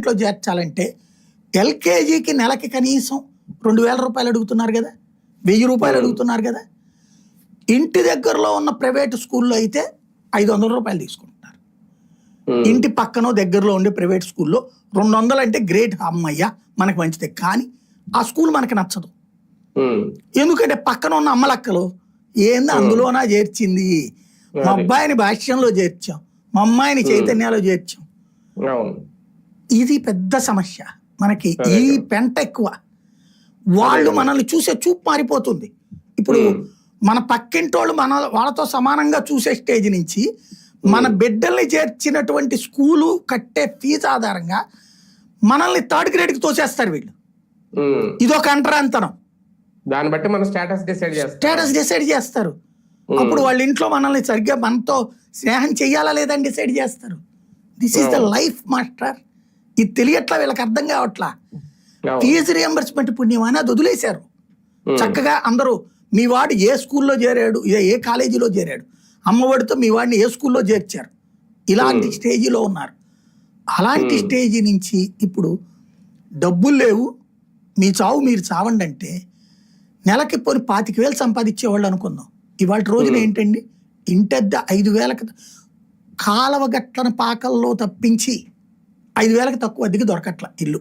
ఇంట్లో చేర్చాలంటే ఎల్కేజీకి నెలకి కనీసం 2,000 రూపాయలు అడుగుతున్నారు కదా, 1,000 రూపాయలు అడుగుతున్నారు కదా. ఇంటి దగ్గరలో ఉన్న ప్రైవేట్ స్కూల్లో అయితే 500 రూపాయలు తీసుకుంటున్నారు. ఇంటి పక్కన దగ్గరలో ఉండే ప్రైవేట్ స్కూల్లో 200 అంటే గ్రేట్, అమ్మయ్య మనకు మంచిదే. కానీ ఆ స్కూల్ మనకి నచ్చదు. ఎందుకంటే పక్కన ఉన్న అమ్మలక్కలు ఏంది అందులోనా చేర్చింది, మా అబ్బాయిని భాష్యంలో చేర్చాం, మా అమ్మాయిని చైతన్యాలో చేర్చాం. ఇది పెద్ద సమస్య మనకి. ఈ పెంట ఎక్కువ. వాళ్ళు మనల్ని చూసే చూపు మారిపోతుంది. ఇప్పుడు మన పక్కింటోళ్ళు వాళ్ళతో సమానంగా చూసే స్టేజ్ నుంచి మన బిడ్డల్ని చేర్చినటువంటి స్కూలు కట్టే ఫీజు ఆధారంగా మనల్ని 3rd గ్రేడ్కి తోసేస్తారు వీళ్ళు. ఇదొక అంటరాంతరం. దాన్ని బట్టి మన స్టేటస్ డిసైడ్ చేస్తారు. అప్పుడు వాళ్ళ ఇంట్లో మనల్ని సరిగ్గా మనతో స్నేహం చెయ్యాలా లేదని డిసైడ్ చేస్తారు. This is the life master. ఇది తెలియట్లా, వీళ్ళకి అర్థం కావట్లా. ఫీజు రియంబర్స్మెంట్ పుణ్యం అని అది వదిలేశారు. చక్కగా అందరూ మీ వాడు ఏ స్కూల్లో చేరాడు, ఏ కాలేజీలో చేరాడు, అమ్మఒడితో మీ వాడిని ఏ స్కూల్లో చేర్చారు, ఇలాంటి స్టేజీలో ఉన్నారు. అలాంటి స్టేజీ నుంచి ఇప్పుడు డబ్బులు లేవు, మీ చావు మీరు చావండి అంటే నెలకి పోని 25,000 సంపాదించేవాళ్ళు అనుకుందాం. ఇవాళ రోజున ఏంటండి, ఇంటద్ద 5,000కి కాలవ గట్లన పాకల్లో తప్పించి 5,000కి తక్కువ అద్దెకి దొరకట్ల ఇల్లు.